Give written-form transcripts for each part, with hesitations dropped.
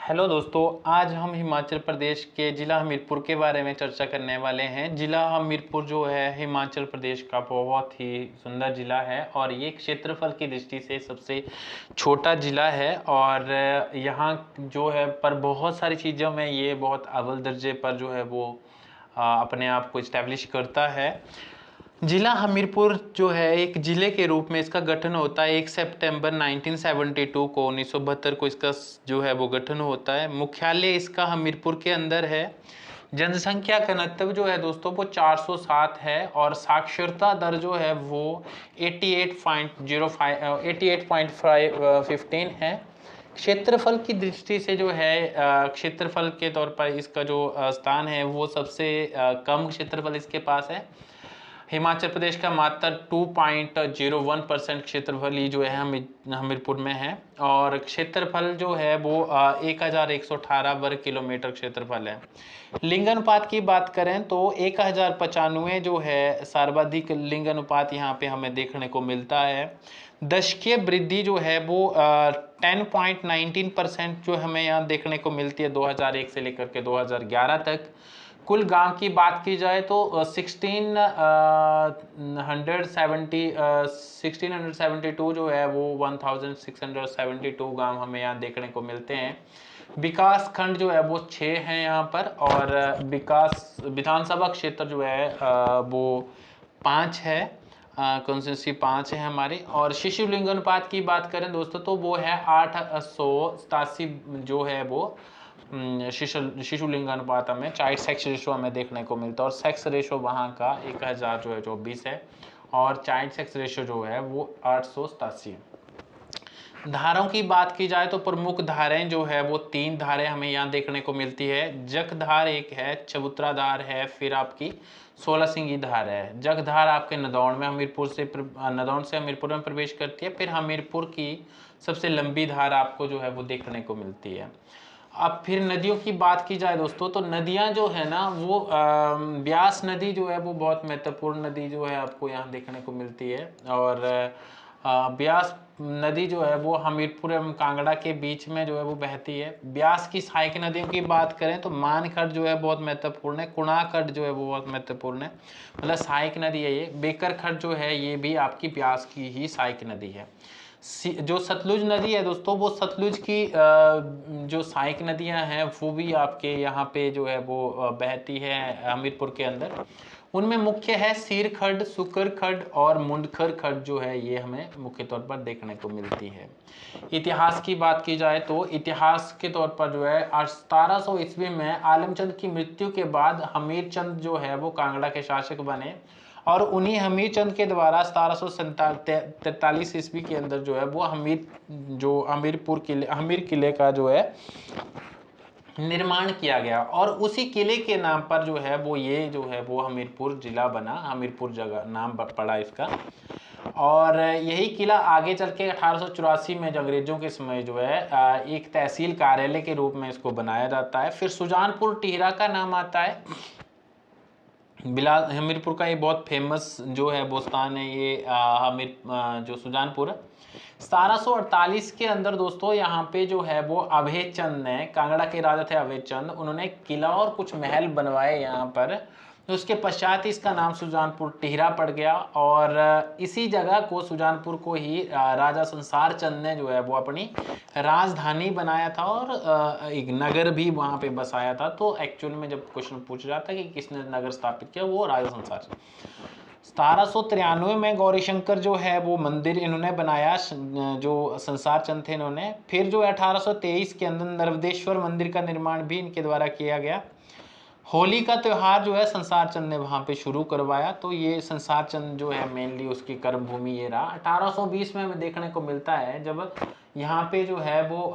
Hello दोस्तों, आज हम हिमाचल प्रदेश के ज़िला हमीरपुर के बारे में चर्चा करने वाले हैं। ज़िला हमीरपुर जो है हिमाचल प्रदेश का बहुत ही सुंदर ज़िला है और ये क्षेत्रफल की दृष्टि से सबसे छोटा ज़िला है और यहाँ जो है पर बहुत सारी चीज़ों में ये बहुत अव्वल दर्जे पर जो है वो अपने आप को इस्टेब्लिश करता है। जिला हमीरपुर जो है एक जिले के रूप में इसका गठन होता है 1 सितंबर 1972 को 1972 को इसका जो है वो गठन होता है। मुख्यालय इसका हमीरपुर के अंदर है। जनसंख्या घनत्व जो है दोस्तों वो 407 है और साक्षरता दर जो है वो 88.15 है। क्षेत्रफल की दृष्टि से जो है क्षेत्रफल के तौर पर इसका जो स्थान है वो सबसे कम क्षेत्रफल इसके पास है। हिमाचल प्रदेश का मात्र 2.01% क्षेत्रफल ही जो है हमीरपुर में है और क्षेत्रफल जो है वो 1118 वर्ग किलोमीटर क्षेत्रफल है। लिंग अनुपात की बात करें तो 1095 जो है सर्वाधिक लिंग अनुपात यहाँ पे हमें देखने को मिलता है। दशकीय वृद्धि जो है वो 10.19% जो हमें यहाँ देखने को मिलती है 2001 से लेकर के 2011 तक। कुल गांव की बात की जाए तो 1672 जो है वो 1672 गांव हमें यहाँ देखने को मिलते हैं। विकास खंड जो है वो 6 हैं यहाँ पर और विकास विधानसभा क्षेत्र जो है वो 5 है। कॉन्स्टिट्यूंसी 5 है हमारी। और शिशु लिंग अनुपात की बात करें दोस्तों तो वो है 887 जो है वो शिशु लिंग अनुपात हमें चाइल्ड सेक्स रेशो हमें देखने को मिलता है और सेक्स रेशो वहाँ का 1000 जो है 24 है और चाइल्ड सेक्स रेशो जो है वो 887 है। धाराओं की बात की जाए तो प्रमुख धाराएं जो है वो 3 धाराएं हमें यहाँ देखने को मिलती है। जगधार एक है, चबूतरा धार है, फिर आपकी 16 सिंगी धार है। जगधार आपके नदौन में नदौन से हमीरपुर में प्रवेश करती है। फिर हमीरपुर की सबसे लंबी धार आपको जो है वो देखने को मिलती है। अब फिर नदियों की बात की जाए दोस्तों तो नदियां जो है ना वो ब्यास नदी जो है वो बहुत महत्वपूर्ण नदी जो है आपको यहाँ देखने को मिलती है और ब्यास नदी जो है वो हमीरपुर एवं कांगड़ा के बीच में जो है वो बहती है। ब्यास की सहायक नदियों की बात करें तो मानखड़ जो है बहुत महत्वपूर्ण है, कुणाखड़ जो है वो बहुत महत्वपूर्ण है, मतलब सहायक नदी है ये। बेकरखड़ जो है ये भी आपकी ब्यास की ही सहायक नदी है। जो सतलुज नदी है दोस्तों वो सतलुज की जो सहायक नदियां हैं वो भी आपके यहाँ पे जो है वो बहती है हमीरपुर के अंदर। उनमें मुख्य है सीरखड़, सुकरखड़ और मुंडखर खड़ जो है ये हमें मुख्य तौर पर देखने को मिलती है। इतिहास की बात की जाए तो इतिहास के तौर पर जो है 1700 ईस्वी में आलमचंद की मृत्यु के बाद हमीरचंद जो है वो कांगड़ा के शासक बने और उन्हीं हमीरचंद के द्वारा 1743 ईस्वी के अंदर जो है वो हमीर किले का जो है निर्माण किया गया और उसी किले के नाम पर जो है वो ये जो है वो हमीरपुर जिला बना, हमीरपुर जगह नाम पड़ा इसका। और यही किला आगे चल के 1884 में जो अंग्रेजों के समय जो है एक तहसील कार्यालय के रूप में इसको बनाया जाता है। फिर सुजानपुर टिहरा का नाम आता है। हमीरपुर का ये बहुत फेमस जो है वो स्थान है ये जो सुजानपुर। 1748 के अंदर दोस्तों यहाँ पे जो है वो अभय चंद ने, कांगड़ा के राजा थे अभय चंद, उन्होंने किला और कुछ महल बनवाए यहाँ पर। उसके पश्चात इसका नाम सुजानपुर टिहरा पड़ गया और इसी जगह को सुजानपुर को ही राजा संसार चंद ने जो है वो अपनी राजधानी बनाया था और एक नगर भी वहाँ पे बसाया था। तो एक्चुअल में जब क्वेश्चन पूछा जाता है कि किसने नगर स्थापित किया, वो राजा संसार चंद। 1793 में गौरीशंकर जो है वो मंदिर इन्होंने बनाया, जो संसार चंद थे इन्होंने। फिर जो 1823 के अंदर नर्मदेश्वर मंदिर का निर्माण भी इनके द्वारा किया गया। होली का त्यौहार जो है संसार चंद ने वहाँ पे शुरू करवाया। तो ये संसार चंद जो है मेनली उसकी कर्म भूमि ये रहा। 1820 में हमें देखने को मिलता है जब यहाँ पे जो है वो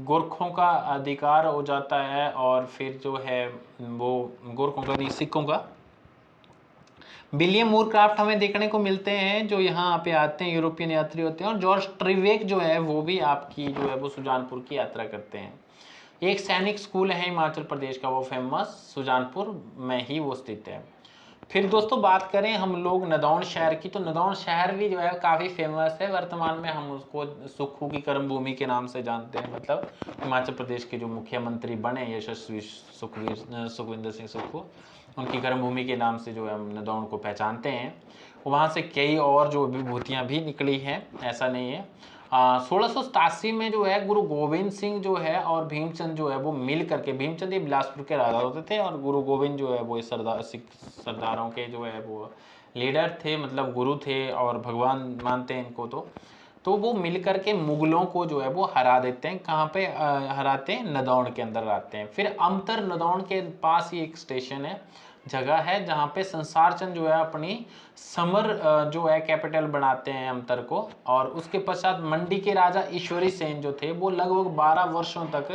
गोरखों का अधिकार हो जाता है और फिर जो है वो गोरखों का नहीं, सिखों का। विलियम मूरक्राफ्ट हमें देखने को मिलते हैं जो यहाँ पे आते हैं, यूरोपियन यात्री होते हैं। और जॉर्ज ट्रिवेक जो है वो भी आपकी जो है वो सुजानपुर की यात्रा करते हैं। एक सैनिक स्कूल है हिमाचल प्रदेश का वो फेमस, सुजानपुर में ही वो स्थित है। फिर दोस्तों बात करें हम लोग नदौन शहर की, तो नदौन शहर भी जो है काफ़ी फेमस है। वर्तमान में हम उसको सुक्खू की कर्म भूमि के नाम से जानते हैं। मतलब हिमाचल प्रदेश के जो मुख्यमंत्री बने यशस्वी सुखविंदर सिंह सुक्खू, उनकी कर्म भूमि के नाम से जो है हम नदौन को पहचानते हैं। वहाँ से कई और जो विभूतियाँ भी निकली हैं, ऐसा नहीं है। 1687 में जो है गुरु गोविंद सिंह जो है और भीमचंद जो है वो मिल करके, भीमचंद ये बिलासपुर के राजा होते थे और गुरु गोविंद जो है वो सरदार सिख सरदारों के जो है वो लीडर थे, मतलब गुरु थे और भगवान मानते हैं इनको। तो वो मिल करके मुगलों को जो है वो हरा देते हैं। कहाँ पे हराते हैं? नदौन के अंदर आते हैं। फिर अमतर नदौन के पास ही एक स्टेशन है, जगह है, जहाँ पे संसार चंद जो है अपनी समर जो है कैपिटल बनाते हैं अमतर को। और उसके पश्चात मंडी के राजा ईश्वरी सेन जो थे वो लगभग 12 वर्षों तक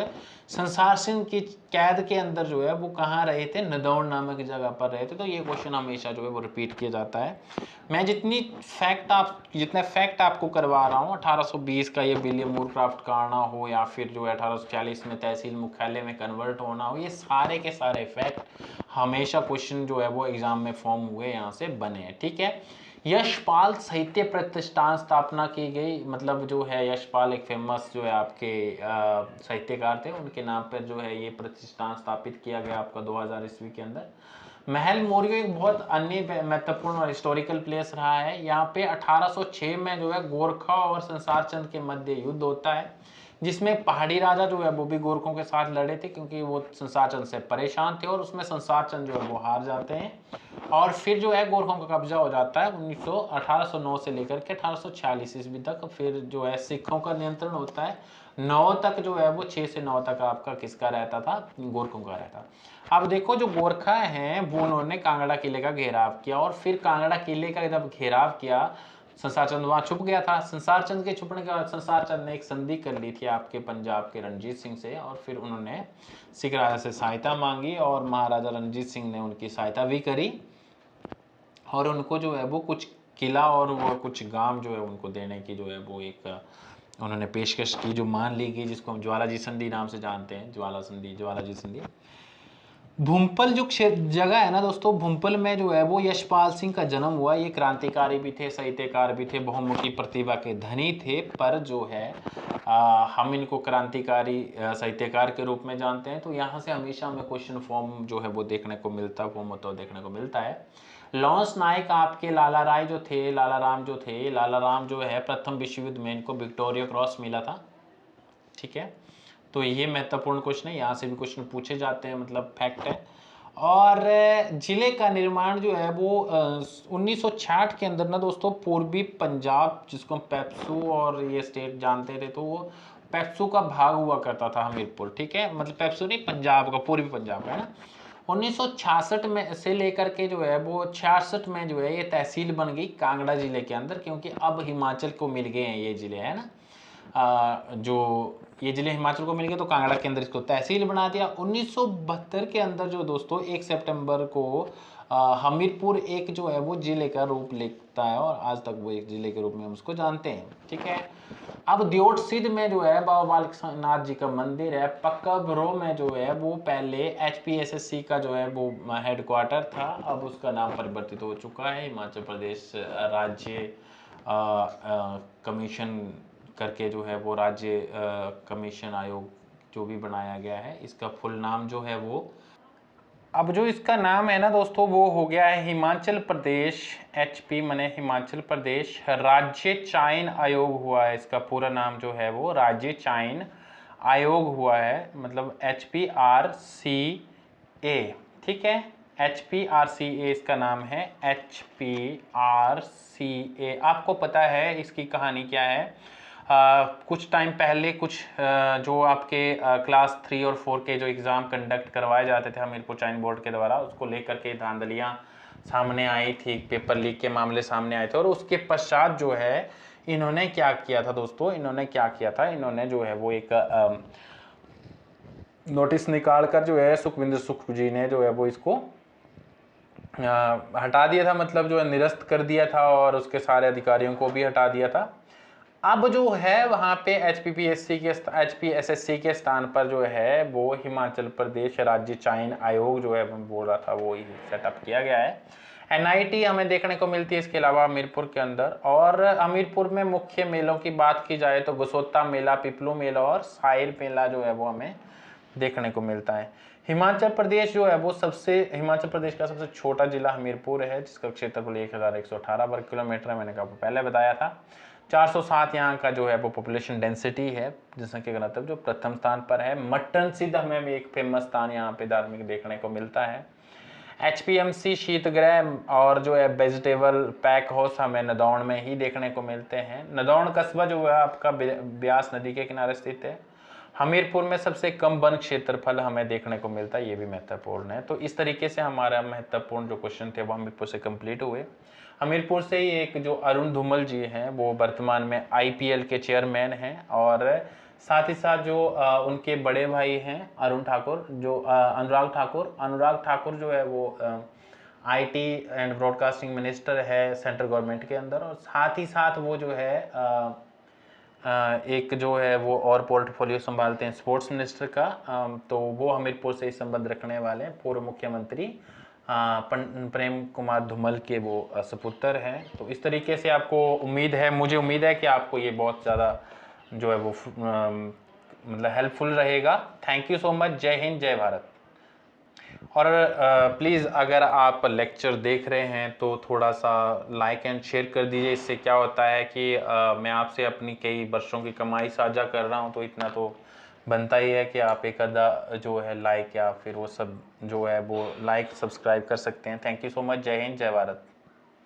संसार सिंह की कैद के अंदर जो है वो कहाँ रहे थे? नदौन नामक जगह पर रहे थे। तो ये क्वेश्चन हमेशा जो है वो रिपीट किया जाता है। मैं जितने फैक्ट आपको करवा रहा हूँ, 1820 का ये विलियम मूरक्राफ्ट का आना हो या फिर जो है 1840 में तहसील मुख्यालय में कन्वर्ट होना हो, ये सारे के सारे फैक्ट हमेशा क्वेश्चन जो है वो एग्जाम में फॉर्म हुए, यहाँ से बने हैं। ठीक है। यशपाल साहित्य प्रतिष्ठान स्थापना की गई। मतलब जो है यशपाल एक फेमस जो है आपके साहित्यकार थे, उनके नाम पर जो है ये प्रतिष्ठान स्थापित किया गया आपका 2000 ईस्वी के अंदर। महल मोरियो एक बहुत अन्य महत्वपूर्ण और हिस्टोरिकल प्लेस रहा है। यहाँ पे 1806 में जो है गोरखा और संसार चंद के मध्य युद्ध होता है, जिसमें पहाड़ी राजा जो है वो भी गोरखों के साथ लड़े थे, क्योंकि वो संसार चंद से परेशान थे और उसमें संसार चंद जो है वो हार जाते हैं। और फिर जो है गोरखों का कब्जा हो जाता है 1809 से लेकर के 1846 ईस्वी तक। फिर जो है सिखों का नियंत्रण होता है 9 तक, जो है वो 6 से 9 तक आपका किसका रहता था? गोरखों का रहता। अब देखो जो गोरखा हैं वो उन्होंने कांगड़ा किले का घेराव किया, और फिर कांगड़ा किले का जब घेराव किया, संसार चंद वहां छुप गया था। संसार चंद के छुपने के बाद संसार चंद ने एक संधि कर ली थी आपके पंजाब के रणजीत सिंह से, और फिर उन्होंने सिख राजा से सहायता मांगी और महाराजा रणजीत सिंह ने उनकी सहायता भी करी, और उनको जो है वो कुछ किला और वो कुछ गांव जो है उनको देने की जो है वो एक उन्होंने पेशकश की, जो मान ली गई, जिसको हम ज्वालाजी संधि नाम से जानते हैं। ज्वालाजी संधि। भूमपल जो जगह है ना दोस्तों, भूमपल में जो है वो यशपाल सिंह का जन्म हुआ। ये क्रांतिकारी भी थे, साहित्यकार भी थे, बहुमुखी प्रतिभा के धनी थे। पर जो है हम इनको क्रांतिकारी साहित्यकार के रूप में जानते हैं। तो यहाँ से हमेशा हमें क्वेश्चन फॉर्म जो है वो देखने को मिलता है, फॉर्म तो देखने को मिलता है। लॉन्स नायक आपके लाला राय जो थे, लाला राम जो है प्रथम विश्व युद्ध में इनको विक्टोरिया क्रॉस मिला था। ठीक है। तो ये महत्वपूर्ण क्वेश्चन है, यहाँ से भी क्वेश्चन पूछे जाते हैं, मतलब फैक्ट है। और जिले का निर्माण जो है वो 1966 के अंदर ना दोस्तों, पूर्वी पंजाब जिसको हम पेप्सू और ये स्टेट जानते थे, तो वो पेप्सू का भाग हुआ करता था हमीरपुर। ठीक है। मतलब पेप्सू नहीं, पंजाब का, पूर्वी पंजाब का है ना। 1966 में से लेकर के जो है वो 66 में जो है ये तहसील बन गई कांगड़ा जिले के अंदर, क्योंकि अब हिमाचल को मिल गए हैं ये जिले, है ना। जो ये जिले हिमाचल को मिल गए तो कांगड़ा के अंदर इसको तहसील बना दिया। 1972 के अंदर जो दोस्तों 1 सितंबर को हमीरपुर एक जो है वो जिले का रूप लेता है, और आज तक वो एक जिले के रूप में हम उसको जानते हैं। ठीक है। अब दियोट सिद्ध में जो है बाबा बालक नाथ जी का मंदिर है। पक्का ब्रो में जो है वो पहले HPSSC का जो है वो हेडक्वार्टर था, अब उसका नाम परिवर्तित हो चुका है। हिमाचल प्रदेश राज्य कमीशन करके जो है वो राज्य कमीशन आयोग जो भी बनाया गया है, इसका फुल नाम जो है वो, अब जो इसका नाम है ना दोस्तों, वो हो गया है हिमाचल प्रदेश HP माने हिमाचल प्रदेश राज्य चयन आयोग हुआ है। इसका पूरा नाम जो है वो राज्य चयन आयोग हुआ है, मतलब HPRCA। ठीक है। HPRCA इसका नाम है, HPRCA। आपको पता है इसकी कहानी क्या है? कुछ टाइम पहले कुछ जो आपके क्लास 3 और 4 के जो एग्ज़ाम कंडक्ट करवाए जाते थे हमीरपुर चयन बोर्ड के द्वारा, उसको लेकर के धांधलियाँ सामने आई थी, पेपर लीक के मामले सामने आए थे। और उसके पश्चात जो है इन्होंने क्या किया था दोस्तों, इन्होंने जो है वो एक नोटिस निकाल कर जो है सुखविंदर सुक्खू जी ने जो है वो इसको हटा दिया था, मतलब जो है निरस्त कर दिया था, और उसके सारे अधिकारियों को भी हटा दिया था। अब जो है वहाँ पे HPSSC के स्थान पर जो है वो हिमाचल प्रदेश राज्य चयन आयोग जो है मैं बोल रहा था वो सेटअप किया गया है। NIT हमें देखने को मिलती है इसके अलावा हमीरपुर के अंदर। और हमीरपुर में मुख्य मेलों की बात की जाए तो गुसोत्ता मेला, पिपलू मेला और साहिर मेला जो है वो हमें देखने को मिलता है। हिमाचल प्रदेश जो है वो हिमाचल प्रदेश का सबसे छोटा जिला हमीरपुर है, जिसका क्षेत्रफल 1118 वर्ग किलोमीटर है, मैंने आपको पहले बताया था। 407 यहाँ का जो है वो पॉपुलेशन डेंसिटी है, जनसंख्या घनत्व जो प्रथम स्थान पर है। मट्टन सिद्ध हमें भी एक फेमस स्थान यहाँ पे धार्मिक देखने को मिलता है। HPMC शीतगृह और जो है वेजिटेबल पैक हाउस हमें नदौन में ही देखने को मिलते हैं। नदौन कस्बा जो है आपका ब्यास नदी के किनारे स्थित है। हमीरपुर में सबसे कम वन क्षेत्रफल हमें देखने को मिलता है, ये भी महत्वपूर्ण है। तो इस तरीके से हमारा महत्वपूर्ण जो क्वेश्चन थे वो हमीरपुर से कंप्लीट हुए। हमीरपुर से ही एक जो अरुण धूमल जी हैं वो वर्तमान में IPL के चेयरमैन हैं, और साथ ही साथ जो उनके बड़े भाई हैं अरुण ठाकुर, जो अनुराग ठाकुर जो है वो IT एंड ब्रॉडकास्टिंग मिनिस्टर है सेंट्रल गवर्नमेंट के अंदर। और साथ ही साथ वो जो है एक जो है वो और पोर्टफोलियो संभालते हैं स्पोर्ट्स मिनिस्टर का। तो वो हमीरपुर से ही संबंध रखने वाले हैं। पूर्व मुख्यमंत्री प्रेम कुमार धूमल के वो सपुत्र हैं। तो इस तरीके से आपको मुझे उम्मीद है कि आपको ये बहुत ज़्यादा जो है वो मतलब हेल्पफुल रहेगा। Thank you so much. जय हिंद, जय भारत। और प्लीज़ अगर आप लेक्चर देख रहे हैं तो थोड़ा सा लाइक एंड शेयर कर दीजिए। इससे क्या होता है कि मैं आपसे अपनी कई वर्षों की कमाई साझा कर रहा हूं, तो इतना तो बनता ही है कि आप एक आधा जो है लाइक या फिर वो सब जो है वो लाइक सब्सक्राइब कर सकते हैं। Thank you so much. जय हिंद, जय भारत।